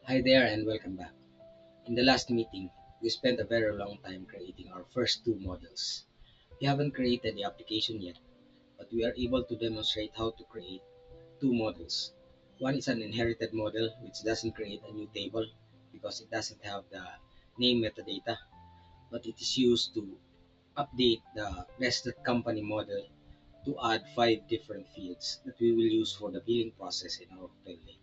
Hi there and welcome back. In the last meeting, we spent a very long time creating our first two models. We haven't created the application yet, but we are able to demonstrate how to create two models. One is an inherited model which doesn't create a new table because it doesn't have the name metadata, but it is used to update the nested company model to add five different fields that we will use for the billing process in our hotel later.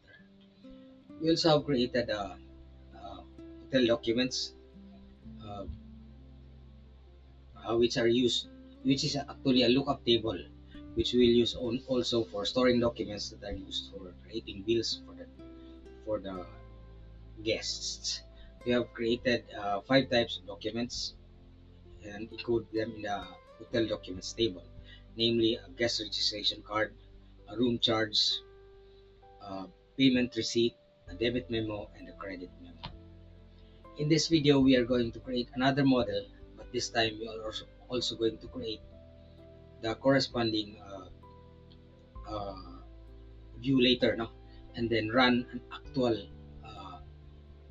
We also have created hotel documents uh, which are used, which is actually a lookup table, which we'll use also for storing documents that are used for creating bills for the guests. We have created five types of documents and encode them in the hotel documents table, namely a guest registration card, a room charge, a payment receipt, a debit memo, and a credit memo. In this video, we are going to create another model, but this time we are also going to create the corresponding uh, view later, no? And then run an actual uh,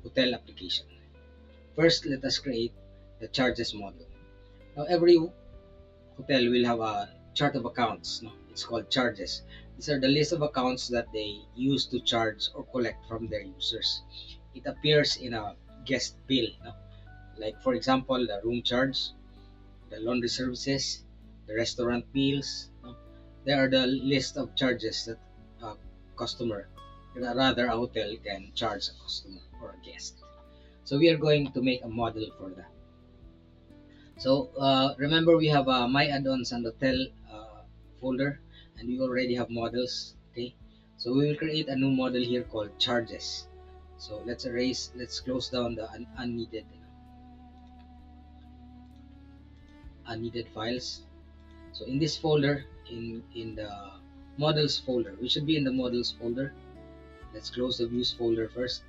hotel application. First, let us create the charges model. Now, every hotel will have a chart of accounts. No? It's called charges. These are the list of accounts that they use to charge or collect from their users. It appears in a guest bill. No? Like, for example, the room charge, the laundry services, the restaurant meals. No? There are the list of charges that a customer, rather a hotel, can charge a customer or a guest. So we are going to make a model for that. So remember we have my add-ons and hotel folder, and we already have models. Okay, so we will create a new model here called charges. So let's close down the unneeded files. So in this folder, in the models folder, we should be in the models folder. Let's close the views folder first.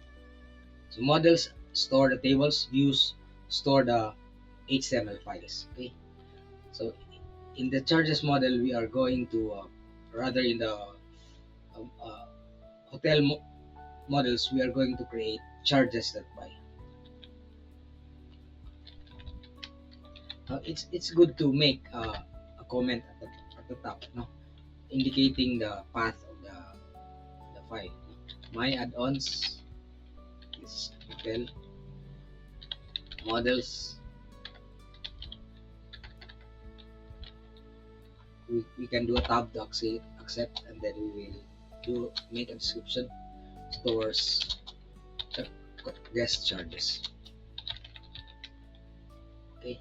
So models store the tables, views store the HTML files. Okay. So in the charges model, we are going to rather in the hotel models, we are going to create charges.py. It's good to make a comment at the top, no, indicating the path of the file. My add-ons is hotel models. We can do a tab to accept, and then we will do make a description. Stores guest charges. Okay,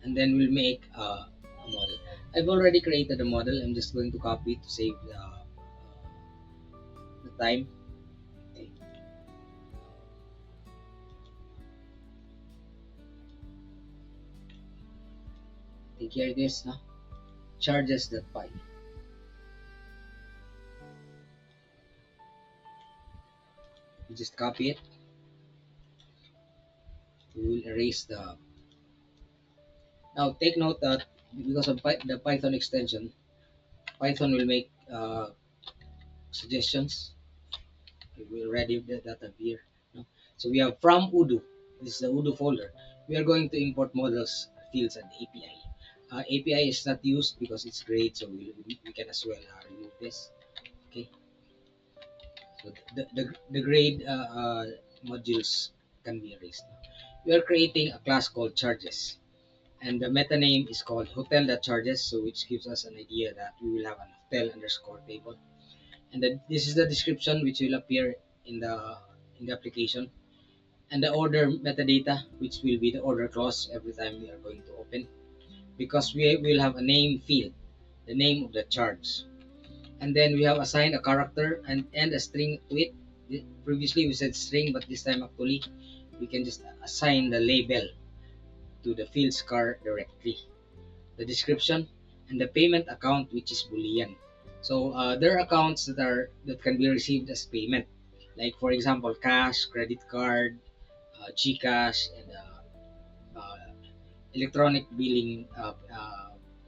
and then we'll make a model. I've already created a model. I'm just going to copy it to save the time. Okay. Take care of this, no? Charges.py. You just copy it. We will erase the. Now take note that because of the Python extension, Python will make suggestions. We already did that up here. No? So we have from Udo. This is the Udo folder. We are going to import models, fields, and API. API is not used because it's great, so we can as well remove this. Okay. So the grade modules can be erased. We are creating a class called charges, and the meta name is called hotel.charges, so which gives us an idea that we will have an hotel underscore table, and then this is the description which will appear in the application, and the order metadata, which will be the order clause every time we are going to open, because we will have a name field, the name of the charge, and then we have assigned a character and a string to it. Previously we said string, but this time actually we can just assign the label to the fields car directly, the description, and the payment account, which is boolean. So there are accounts that can be received as payment, like for example cash, credit card, gcash, and uh, electronic billing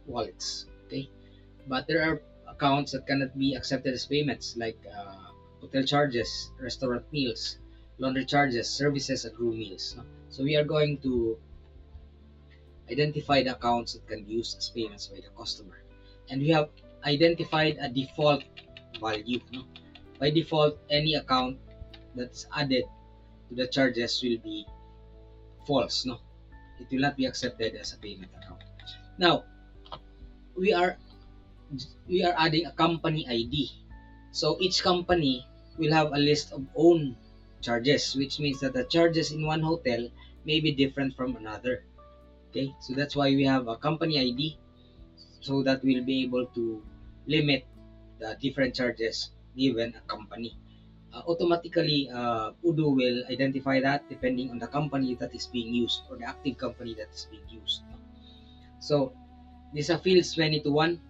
wallets. Okay, but there are accounts that cannot be accepted as payments, like hotel charges, restaurant meals, laundry charges, services, and room meals. No? So we are going to identify the accounts that can be used as payments by the customer. And we have identified a default value. No? By default, any account that's added to the charges will be false. No, it will not be accepted as a payment account. Now we are adding a company ID. So each company will have a list of own charges, which means that the charges in one hotel may be different from another. Okay, so that's why we have a company ID, so that we'll be able to limit the different charges given a company. Automatically, Odoo will identify that depending on the company that is being used or the active company that is being used. So this is a fields many to one,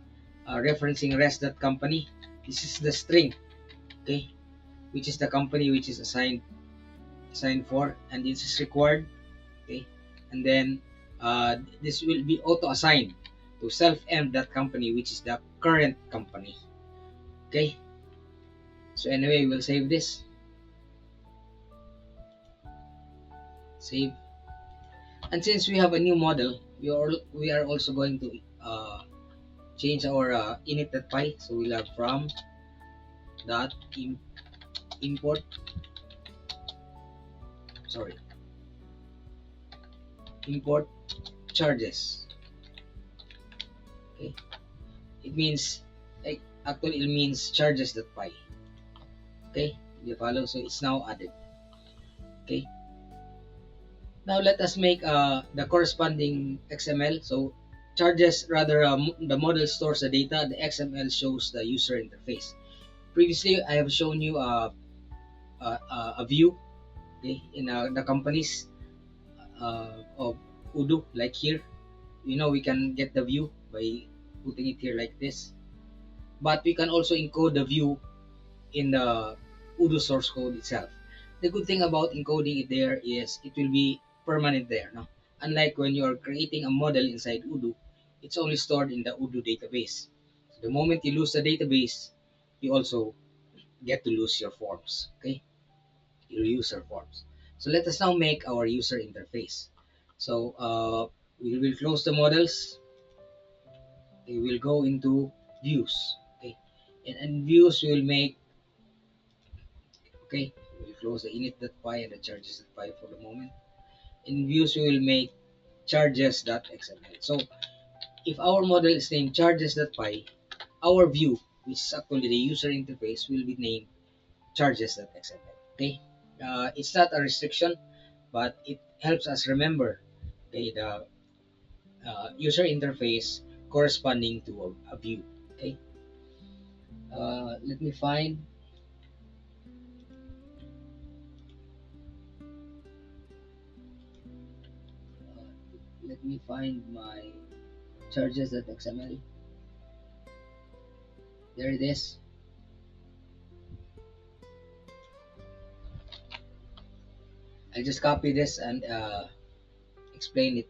referencing res.company. This is the string, okay, which is the company which is assigned for, and this is required, okay, and then this will be auto assigned to self-env.company, which is the current company. Okay, so anyway, we'll save this. Save. And since we have a new model, we are also going to change our init.py. So we'll have from dot import, import charges. Okay, it means, like, actually it means charges.py. Okay, you follow? So it's now added. Okay, now let us make the corresponding XML. So charges, rather, the model stores the data, the XML shows the user interface. Previously I have shown you a view, okay, in the companies of Odoo, like here. We can get the view by putting it here like this, but we can also encode the view in the Odoo source code itself. The good thing about encoding it there is it will be permanent there. No? Unlike when you are creating a model inside Odoo, it's only stored in the Odoo database. So the moment you lose the database, you also get to lose your forms, okay? Your user forms. So let us now make our user interface. So we will close the models. We will go into views, okay? And views we will make, okay, we'll close the init.py and the charges.py for the moment. In views we will make charges.xml. So if our model is named charges.py, our view, which is actually the user interface, will be named charges.xml. Okay, it's not a restriction, but it helps us remember, okay, the user interface corresponding to a view. Okay, let me find. Let me find my charges.xml. There it is. I'll just copy this and explain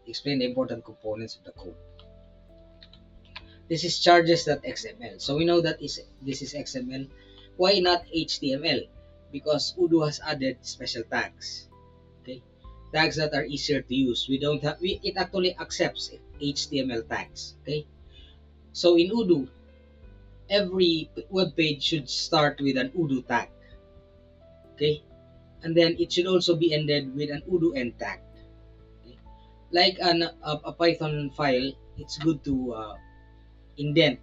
the important components of the code. This is charges.xml. So we know that this is XML. Why not HTML? Because Odoo has added special tags. Okay, tags that are easier to use. It actually accepts HTML tags. Okay, so in Odoo, every web page should start with an Odoo tag. Okay, and then it should also be ended with an Odoo end tag. Okay? Like a Python file, it's good to indent,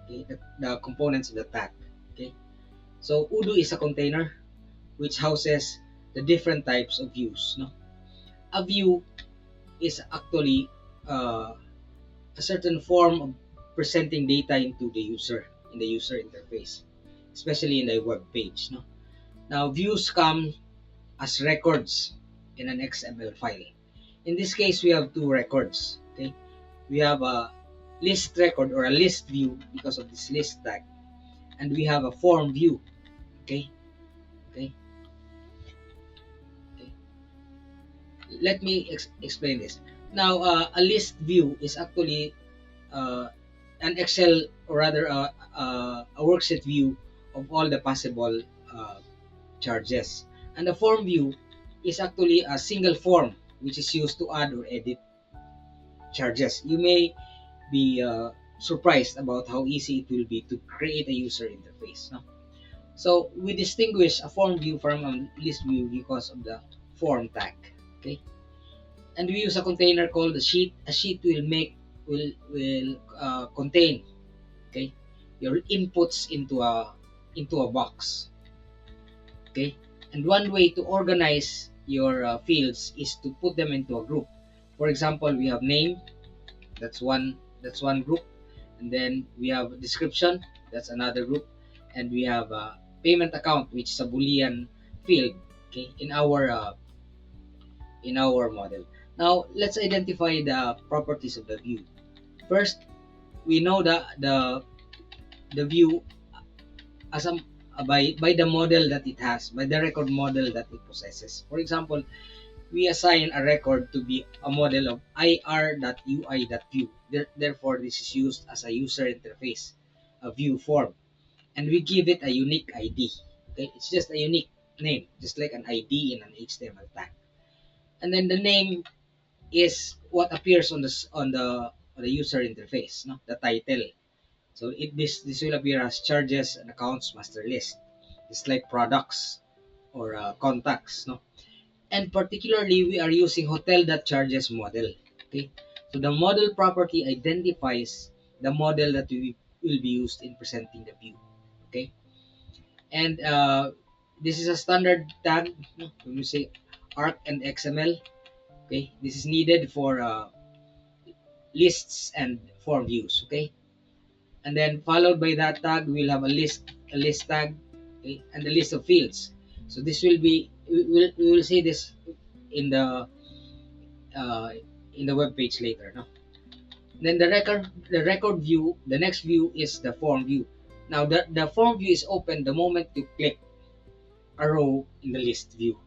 okay, the components of the tag. Okay, so Odoo is a container which houses the different types of views. No, a view is actually a certain form of presenting data into the user in the user interface, especially in the web page. No, now views come as records in an XML file. In this case, we have two records. Okay, we have a list record or a list view because of this list tag, and we have a form view. Okay, okay, okay. Let me explain this. Now, a list view is actually an Excel, or rather a worksheet view of all the possible uh, charges. And the form view is actually a single form which is used to add or edit charges. You may be surprised about how easy it will be to create a user interface. No? So we distinguish a form view from a list view because of the form tag. Okay, and we use a container called a sheet. A sheet will contain, okay, your inputs into a box. Okay, and one way to organize your fields is to put them into a group. For example, we have name, that's one group, and then we have description, that's another group, and we have payment account, which is a boolean field, okay, in our model. Now let's identify the properties of the view. First, we know the view as by the model that it has, by the record model that it possesses. For example, we assign a record to be a model of ir.ui.view. Therefore, this is used as a user interface, a view form, and we give it a unique ID. Okay, it's just a unique name, just like an ID in an HTML tag. And then the name is what appears on the user interface, no, the title. So this will appear as charges and accounts master list. It's like products or contacts, no. And particularly, we are using hotel.charges model. Okay, so the model property identifies the model that we will be used in presenting the view. Okay, and this is a standard tag, no? When you say arc and XML. Okay, this is needed for lists and form views. Okay, and then followed by that tag, we'll have a list tag, okay, and the list of fields. So this will be we will see this in the uh, in the web page later, no. Then the record view, the next view is the form view. Now the form view is open the moment you click a row in the list view.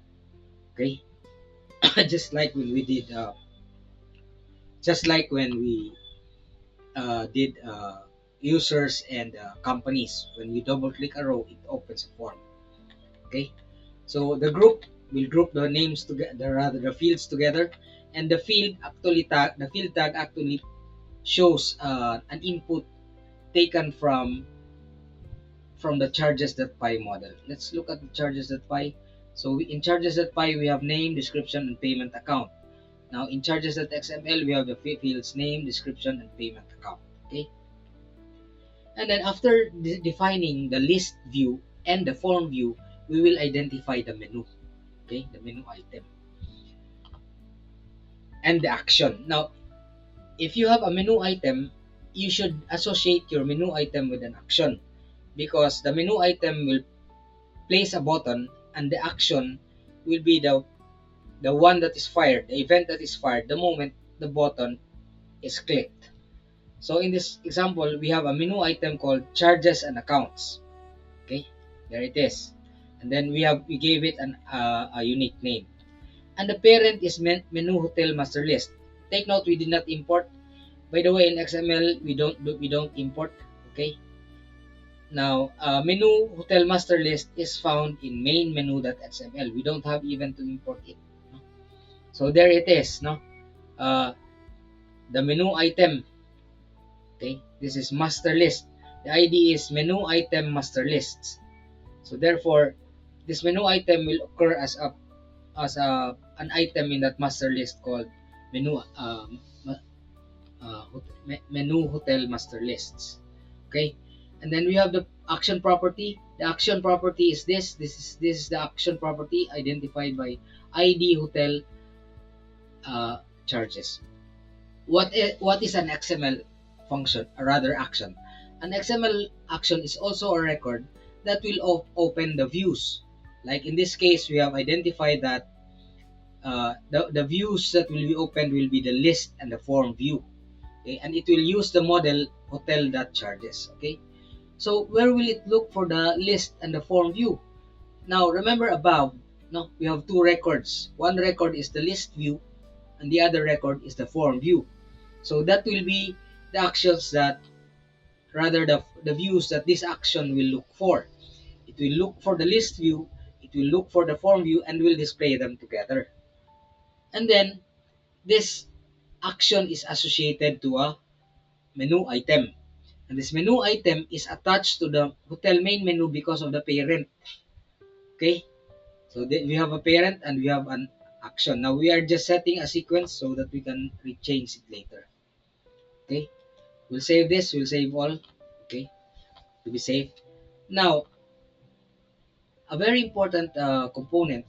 Okay, just like when we did just like when we did users and companies. When we double click a row, it opens a form. Okay, so the group will group the names together, rather the fields together, and the field tag actually shows an input taken from the charges.py model. Let's look at the charges.py. So in charges.py, we have name, description, and payment account. Now in charges.xml, we have the fields name, description, and payment account. Okay, and then after defining the list view and the form view, we will identify the menu. Okay, the menu item and the action. Now, if you have a menu item, you should associate your menu item with an action, because the menu item will place a button and the action will be the one that is fired, the event that is fired the moment the button is clicked. So in this example, we have a menu item called charges and accounts. Okay, there it is, and then we gave it a unique name, and the parent is menu hotel master list. Take note, we did not import. By the way, in XML, we don't import. Okay, now menu hotel master list is found in main menu.xml. We don't have even to import it, no? So there it is, no. uh, the menu item. Okay, this is master list. The ID is menu item master lists. So therefore, this menu item will occur as an item in that master list called menu menu hotel master lists. Okay, and then we have the action property. The action property is this is the action property identified by ID hotel charges. What is an XML function, or rather action? An XML action is also a record that will open the views. Like in this case, we have identified that the views that will be opened will be the list and the form view. Okay, and it will use the model hotel.charges. Okay, so where will it look for the list and the form view? Now remember above, no, we have two records. One record is the list view, and the other record is the form view. So that will be the actions that, rather the views that this action will look for. will look for the list view, it will look for the form view, and will display them together. And then this action is associated to a menu item. And this menu item is attached to the hotel main menu because of the parent. Okay? So we have a parent and we have an action. Now we are just setting a sequence so that we can change it later. Okay? We'll save this, we'll save all. Okay? To be safe. Now, a very important component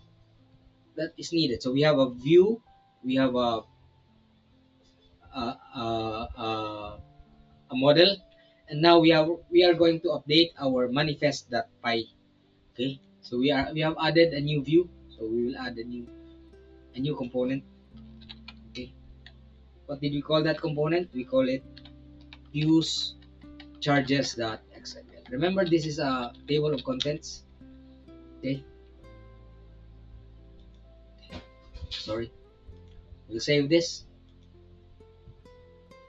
that is needed. So we have a view, we have a, a, a, a model, and now we are going to update our manifest.py. Okay, so we have added a new view, so we will add a new component. Okay, what did we call that component? We call it views charges.xml. Remember, this is a table of contents. Okay, sorry, we'll save this.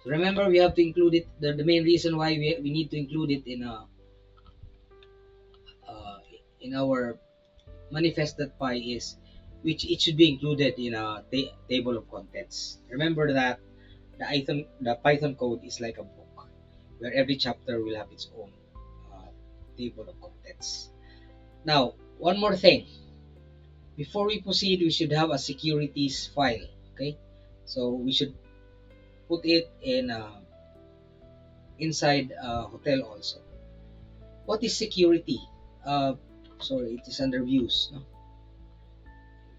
So remember, we have to include it. The main reason why we need to include it uh, in our manifest.py is which it should be included in a table of contents. Remember that the Python code is like a book where every chapter will have its own uh, table of contents. Now, one more thing. Before we proceed, we should have a securities file. Okay, so we should put it in inside hotel also. What is security? Uh, Sorry, it is under views. No?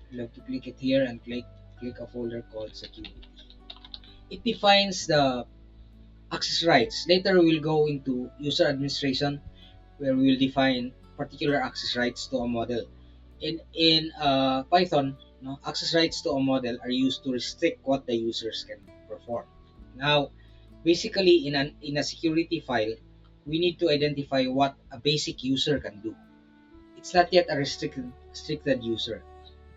You have to click it here and click a folder called security. It defines the access rights. Later we will go into user administration where we will define particular access rights to a model. In Python, no, access rights to a model are used to restrict what the users can perform. Now, basically in a security file, we need to identify what a basic user can do. It's not yet a restricted user,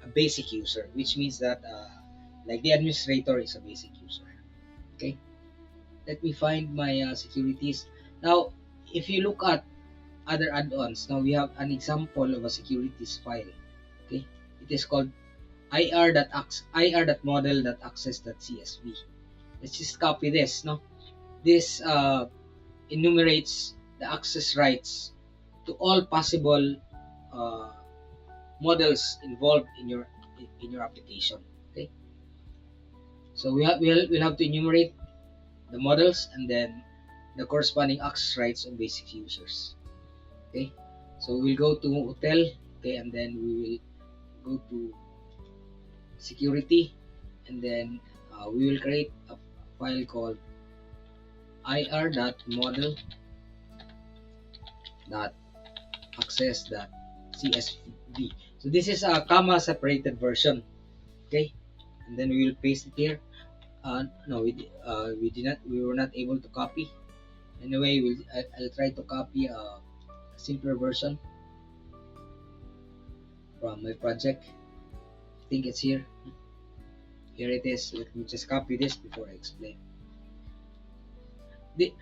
a basic user, which means that like the administrator is a basic user. Okay, let me find my securities. Now, if you look at other add-ons, now we have an example of a securities file. Okay, it is called ir.model.access.csv. Let's just copy this. No, this enumerates the access rights to all possible uh, models involved in your application. Okay, so we'll have to enumerate the models and then the corresponding access rights of basic users. Okay, so we'll go to hotel. Okay, and then we will go to security, and then we will create a file called ir.model.access.csv. So this is a comma separated version. Okay, and then we will paste it here. No, we did not. We were not able to copy. Anyway, I'll try to copy a simpler version from my project. I think it's here. Here it is. Let me just copy this before I explain.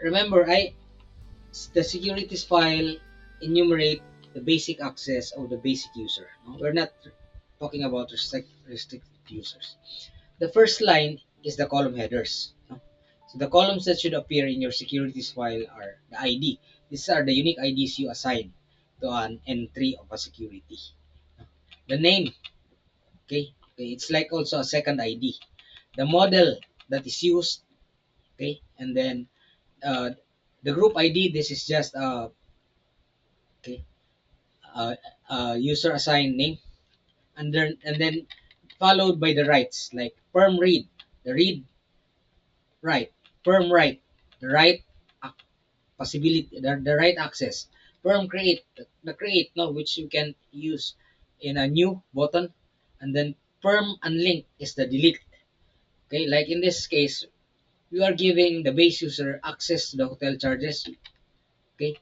Remember, the securities file enumerate the basic access of the basic user. No? We're not talking about restricted users. The first line is the column headers. No? So the columns that should appear in your securities file are the ID. These are the unique IDs you assign to an entry of a security. The name, okay, it's like also a second ID. The model that is used, okay, and then uh, the group ID. This is just okay, user assigned name, and then followed by the rights like perm read, the read right, perm write, the right possibility, the right access, perm create, the create, no, which you can use in a new button, and then perm unlink is the delete. Okay, like in this case, you are giving the base user access to the hotel charges. Okay,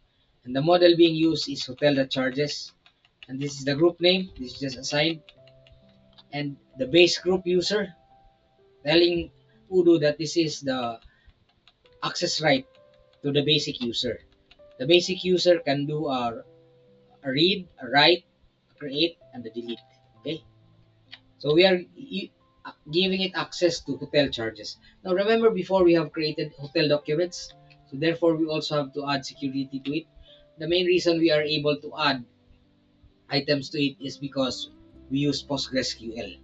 and the model being used is hotel.charges, and this is the group name. This is just assigned, and the base group user telling Udo that this is the access right to the basic user. The basic user can do a read, a write, a create, and a delete. Okay, so we are giving it access to hotel charges. Now remember, before we have created hotel documents, so therefore we also have to add security to it. The main reason we are able to add items to it is because we use PostgreSQL,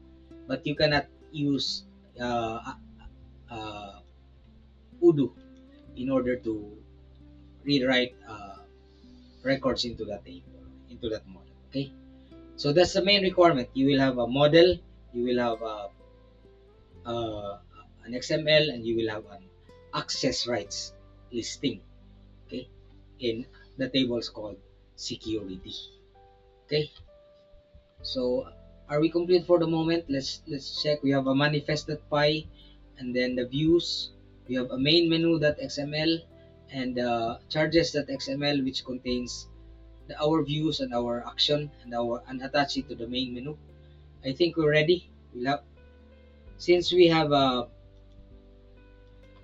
but you cannot use uh, uh, Odoo in order to rewrite records into that table, into that model. Okay, so that's the main requirement. You will have a model, you will have uh, an XML, and you will have an access rights listing. Okay, in the tables called security. Okay, so are we complete for the moment? Let's check. We have a manifest.py, and then the views. We have a main menu.xml and charges.xml, which contains our views and our action and attach it to the main menu. I think we're ready. We'll have, since we have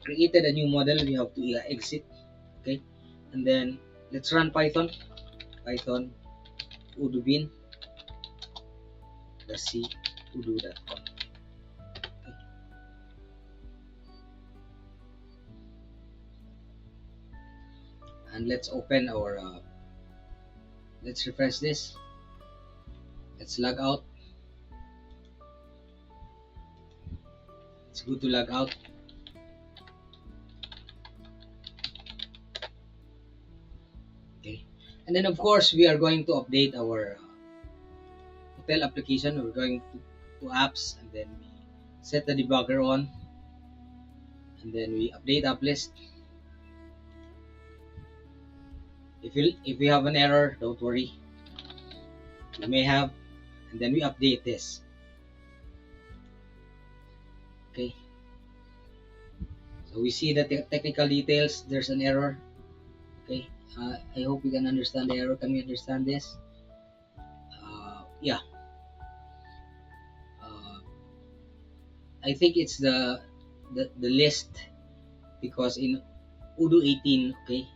created a new model, we have to exit. Okay, and then let's run Python udubin c udo.com. Okay. And let's open our let's refresh this. Let's log out. It's good to log out. Okay, and then of course we are going to update our hotel application. We're going to apps, and then we set the debugger on, and then we update app list. If we have an error, don't worry, we may have, and then we update this. Okay, so we see the technical details. There's an error. Okay, I hope we can understand the error. Can we understand this? Yeah, uh, I think it's the list, because in Odoo 18, okay,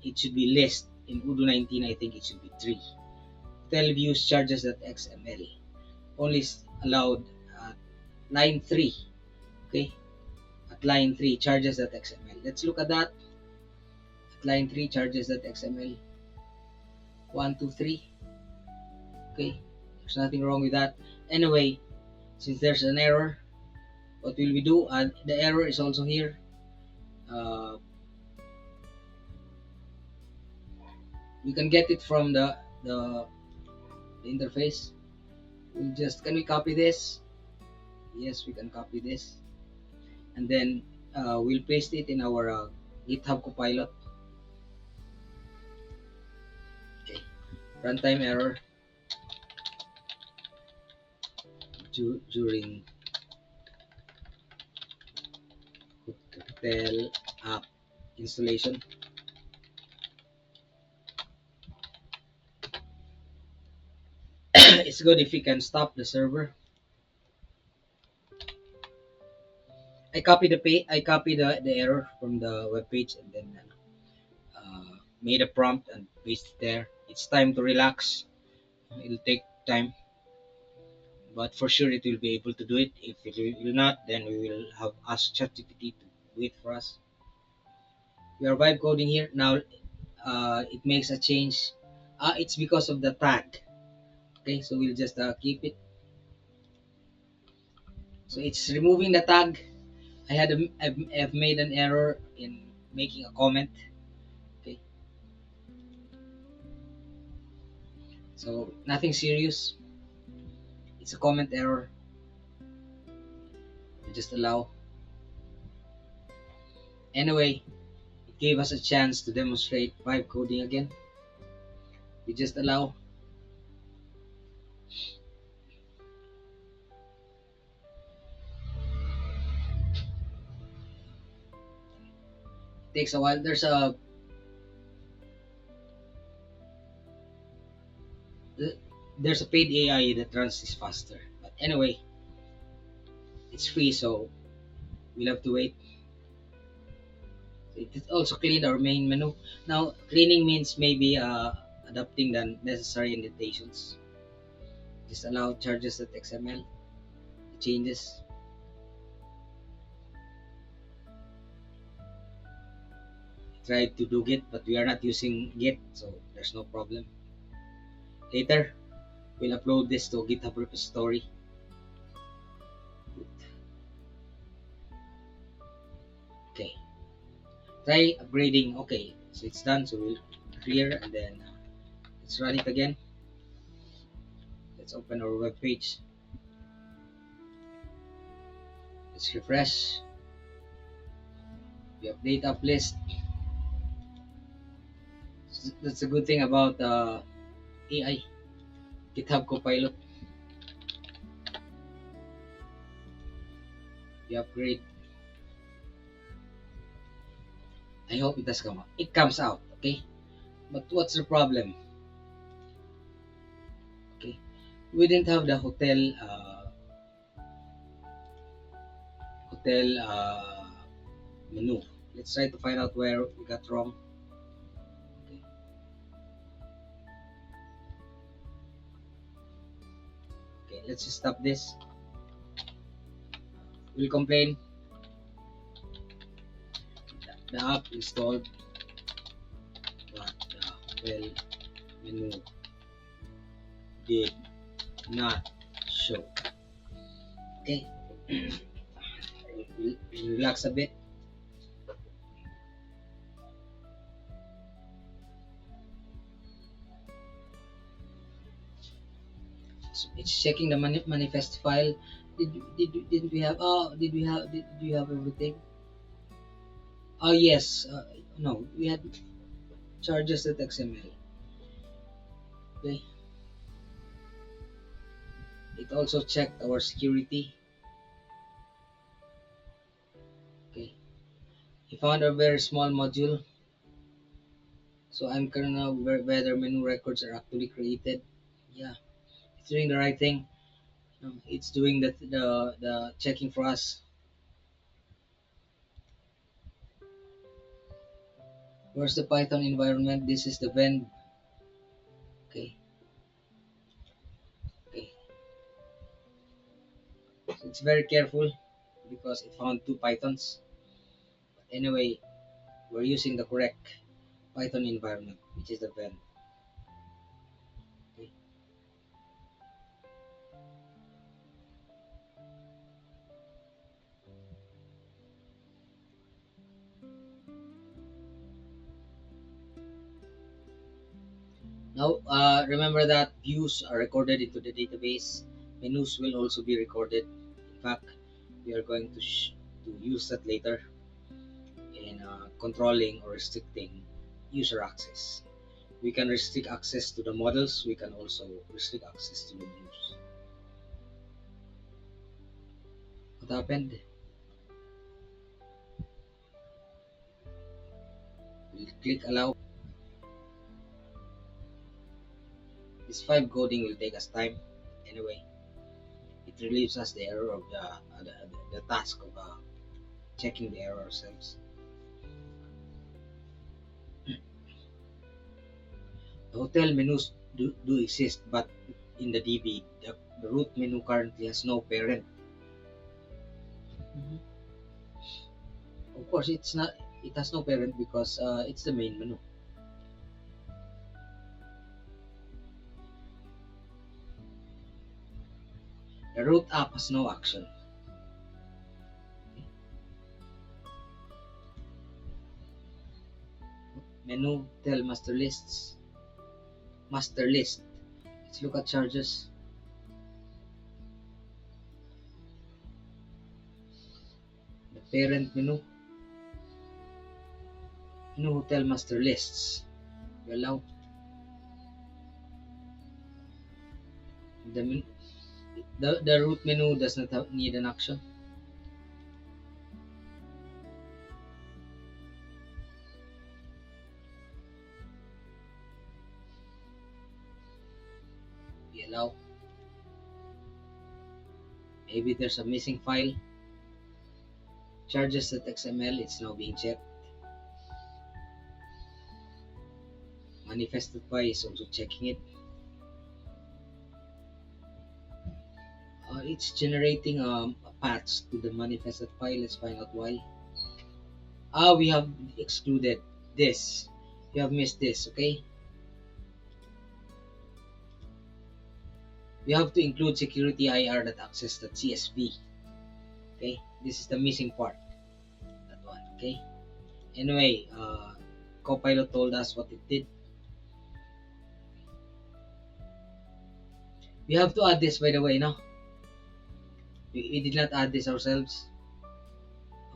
it should be list. In Odoo 19, I think it should be tree. Hotel views charges.xml only allowed at line 3. Okay, at line 3 charges.xml. Let's look at that. At line 3 charges.xml, 1 2 3. Okay, there's nothing wrong with that. Anyway, since there's an error, what will we do? And the error is also here. uh, we can get it from the interface. Can we copy this? Yes, we can copy this, and then we'll paste it in our GitHub Copilot. Okay, runtime error during hotel app installation. It's good if we can stop the server. I copy the error from the web page, and then made a prompt and paste it there. It's time to relax. It'll take time, but for sure it will be able to do it. If it will not, then we will have asked ChatGPT to wait for us. We are vibe coding here now. It makes a change. It's because of the tag. Okay, so we'll just keep it. So it's removing the tag. I've made an error in making a comment. Okay, so nothing serious. It's a comment error. We just allow. Anyway, it gave us a chance to demonstrate vibe coding again. We just allow. It takes a while. There's a paid AI that runs this faster. But anyway, it's free, so we'll have to wait. It also cleaned our main menu. Now, cleaning means maybe adapting the necessary indentations. Just allow charges.xml changes. Try to do Git, but we are not using Git, so there's no problem. Later, we'll upload this to GitHub repository. Okay, try upgrading. Okay, so it's done. So we'll clear and then let's run it again. Let's open our web page. Let's refresh. We update up list. That's a good thing about AI, GitHub Copilot. We upgrade. I hope it does come out. It comes out, okay? But what's the problem? Okay, we didn't have the hotel menu. Let's try to find out where we got wrong. Okay, okay, let's just stop this. We'll complain. The app installed, but the hotel menu did not show. Okay, we'll relax a bit. So it's checking the manifest file. Didn't we have? Oh, did we have everything? Oh yes. No, we had charges.xml. Okay. It also checked our security. Okay. He found a very small module. So I'm gonna whether menu records are actually created. Yeah, it's doing the right thing. It's doing the checking for us. Where's the Python environment? This is the vend. Okay, okay. So it's very careful because it found two Pythons. But anyway, we're using the correct Python environment, which is the vend. Okay. Now, remember that views are recorded into the database. Menus will also be recorded. In fact, we are going to use that later in controlling or restricting user access. We can restrict access to the models. We can also restrict access to the views. What happened? We'll click allow. This 5 coding will take us time. Anyway, it relieves us the error of the task of checking the error ourselves. The hotel menus do exist, but in the DB, the root menu currently has no parent. Mhm. Of course, it's not. It has no parent because it's the main menu. The root app has no action. Menu tell master lists. Master list. Let's look at charges. The parent menu. Menu hotel master lists. We allow the root menu does not need an action. We allow. Maybe there's a missing file. Charges.xml, it's now being checked. manifested file is also checking it. It's generating a patch to the manifested file. Let's find out why. We have excluded this. You have missed this, okay? We have to include security ir.access.csv. Okay, this is the missing part. That one, okay? Anyway, Copilot told us what it did. We have to add this, by the way, no? We did not add this ourselves.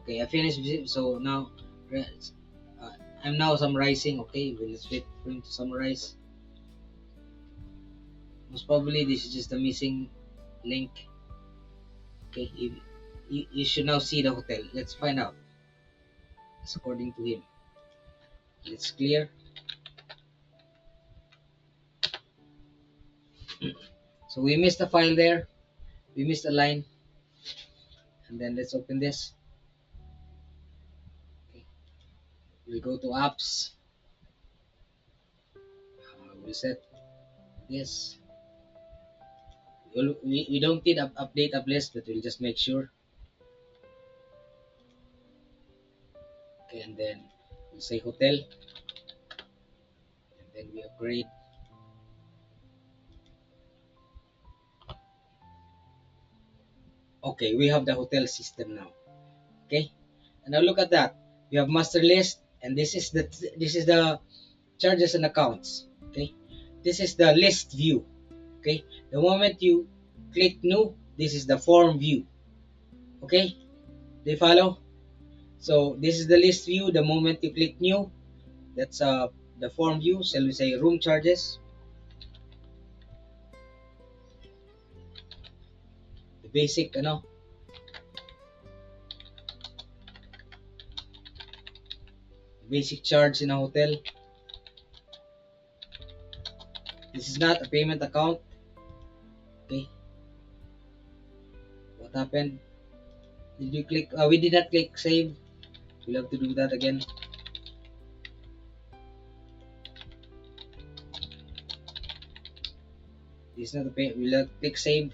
Okay, I finished. So now, uh, I'm now summarizing. Okay, let's wait for him to summarize. Most probably, this is just a missing link. Okay, you should now see the hotel. Let's find out. That's according to him. Let's clear. So we missed a file there. We missed a line. And then let's open this. Okay. We go to apps. We'll set this. We don't need update up list, but we'll just make sure. Okay, and then we'll say hotel. And then we upgrade. Okay, we have the hotel system now. Okay, and now look at that. We have master list, and this is the charges and accounts. Okay, this is the list view. Okay, the moment you click new, this is the form view. Okay, they follow. So this is the list view. The moment you click new, that's the form view. Shall we say room charges? The basic, basic charge in a hotel. This is not a payment account. Okay, what happened? Did you click? We did not click save. We'll have to do that again. This is not a pay. We'll have click save,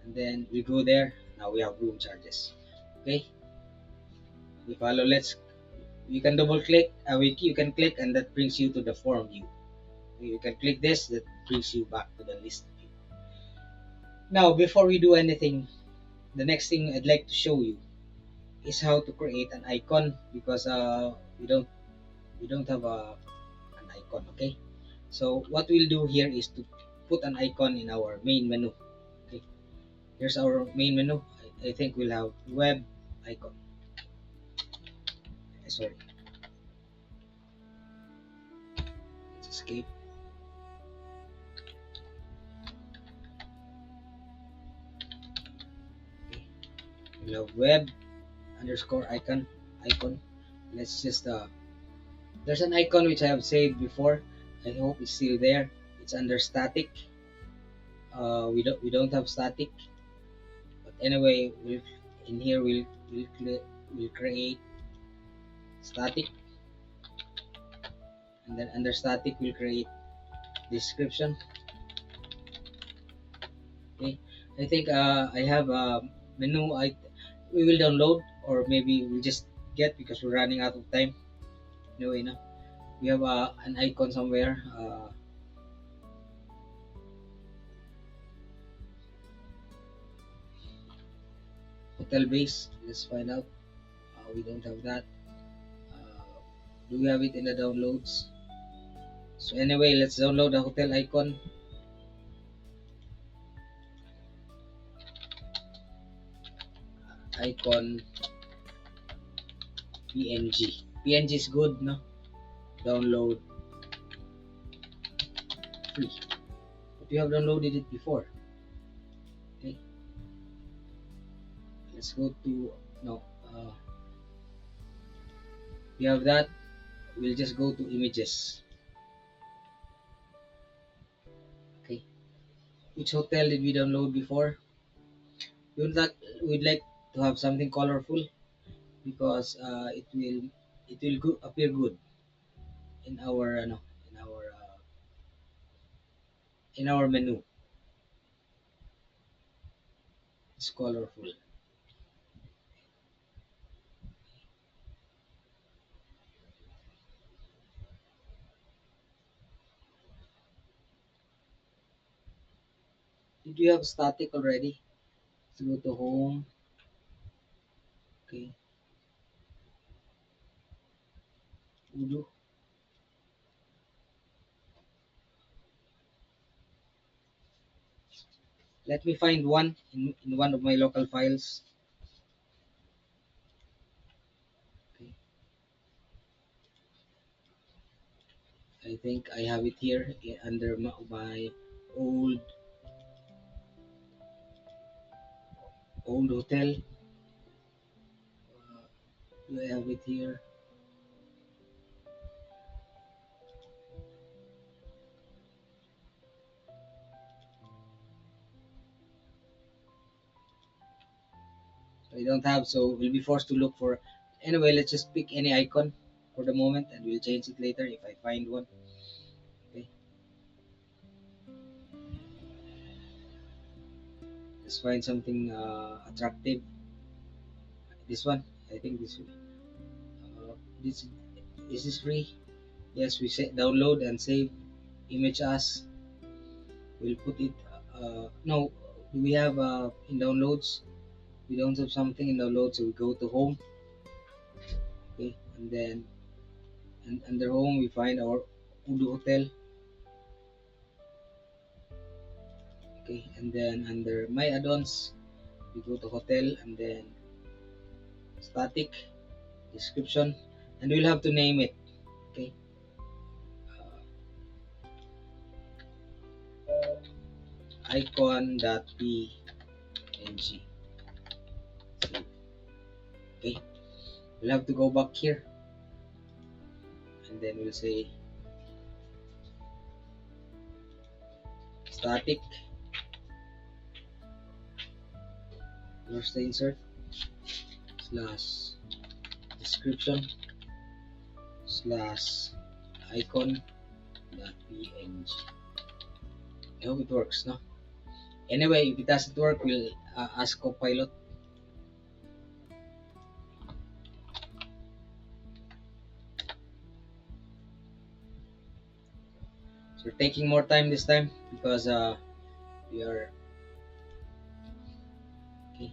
and then we go there. Now we have room charges. Okay, we follow. You can double click. You can click, and that brings you to the form view. You can click this. That brings you back to the list view. Now, before we do anything, the next thing I'd like to show you is how to create an icon, because we don't have an icon. Okay, so what we'll do here is to put an icon in our main menu. Okay, here's our main menu. I think we'll have web icon. Sorry, let's escape. Okay, we'll have web underscore icon. Let's just there's an icon which I have saved before. I hope it's still there. It's under static. We don't have static, but anyway, in here we'll create static, and then under static we'll create description. Okay, I think I have a menu. We will download, or maybe we'll just get, because we're running out of time. Anyway, no, we have an icon somewhere. Hotel base. Let's find out. We don't have that. Do we have it in the downloads? So anyway, let's download the hotel icon. Icon PNG. PNG is good, no? Download free. But you have downloaded it before. Okay. Let's go to no. We have that. We'll just go to images. Okay. Which hotel did we download before? We'd like to have something colorful, because it will appear good in our in our menu. It's colorful. Did you have static already? Let's go to home. Okay. Udo. Let me find one in one of my local files. Okay. I think I have it here under my old old hotel. Do I have it here? I don't have, so we'll be forced to look for. Anyway, let's just pick any icon for the moment, and we'll change it later if I find one. Okay, let's find something attractive. This one, I think this is this free. Yes, we say download and save image as. We'll put it. No, we have in downloads. We don't have something in downloads, so we go to home. Okay, and then and under home we find our Udo Hotel. Okay, and then under my add-ons we go to hotel and then static description, and we'll have to name it. Okay, uh, icon.png. Okay, we'll have to go back here and then we'll say static. Where's the insert? Slash description slash icon.png. I hope it works, no? Anyway, if it doesn't work, we'll ask Copilot. So we're taking more time this time because we are okay.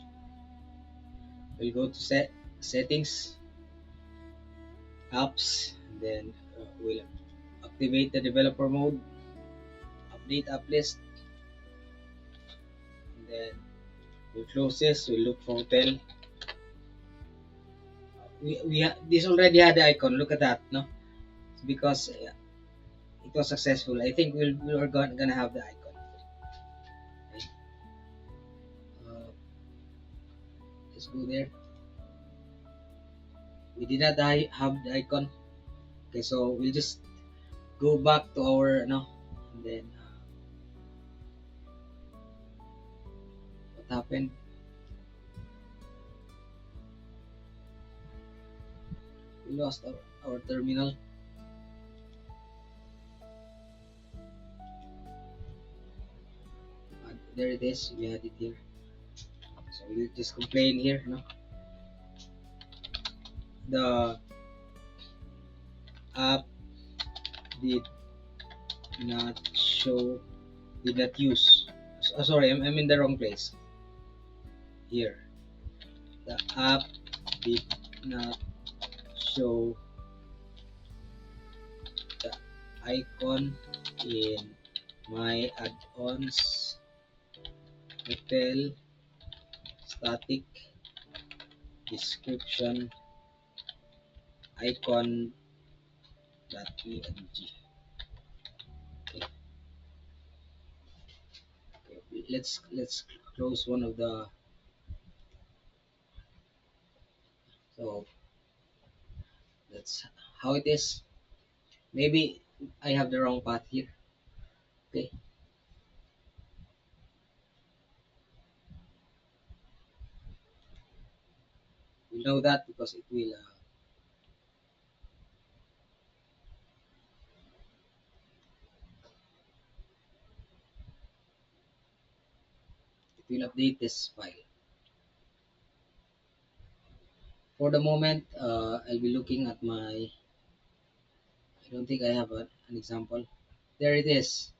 We'll go to settings, apps, and then we'll activate the developer mode, update app list, and then we'll close this. We'll look for hotel. This already had the icon. Look at that, no? It's because it was successful. I think we're gonna have the icon. Okay. Uh, let's go there. We did not have the icon. Okay, so we'll just go back to our no, and then what happened? We lost our terminal. There it is. We had it here. So we'll just complain here. No, the app did not show, did not use. Sorry, I'm in the wrong place. Here, the app did not show the icon in my add-ons hotel static description icon.png. Okay, okay. Let's close one of the. So that's how it is. Maybe I have the wrong path here. Okay, we know that because it will. It will update this file. For the moment, I'll be looking at my, I don't think I have an example. There it is.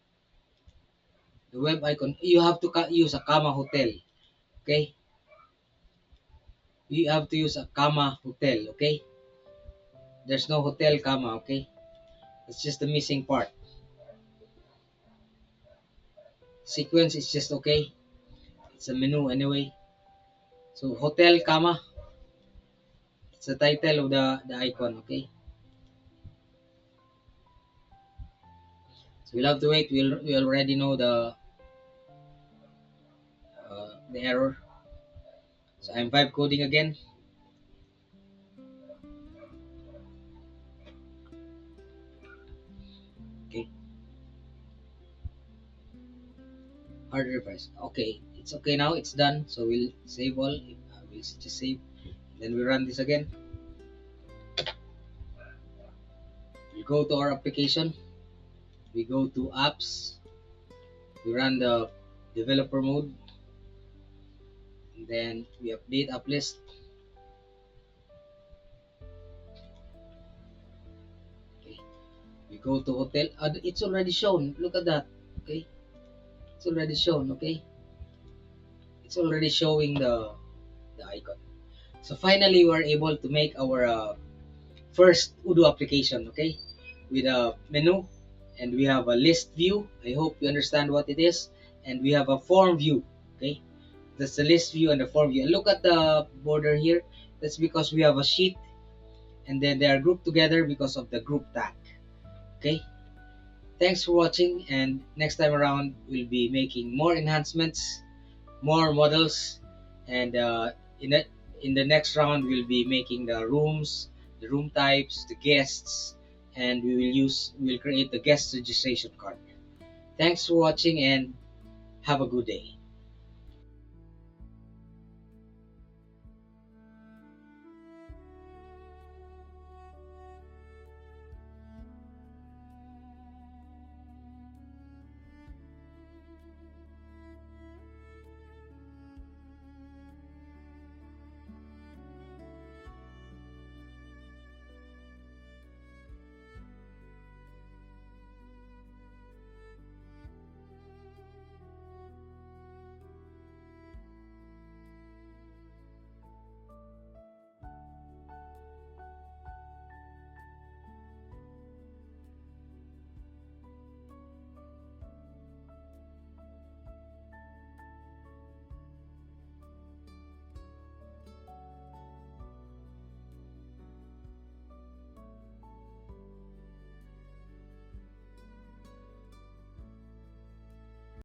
The web icon. You have to use a comma hotel. Okay? You have to use a comma hotel. Okay? There's no hotel comma. Okay? It's just the missing part. Sequence is just okay. It's a menu anyway. So hotel comma. It's the title of the icon. Okay? So we'll have to wait. We already know the error. So I'm vibe coding again. Okay. Hard refresh. Okay. It's okay now. It's done. So we'll save all. We'll just save. Then we run this again. We go to our application. We go to apps. We run the developer mode. And then we update app list. Okay. We go to hotel. It's already shown. Look at that. Okay. It's already shown. Okay. It's already showing the icon. So finally, we're able to make our first Odoo application. Okay. With a menu, and we have a list view. I hope you understand what it is. And we have a form view. Okay. That's the list view and the form view. And look at the border here. That's because we have a sheet, and then they are grouped together because of the group tag. Okay. Thanks for watching, and next time around we'll be making more enhancements, more models, and in the next round we'll be making the rooms, the room types, the guests, and we'll create the guest registration card. Thanks for watching, and have a good day.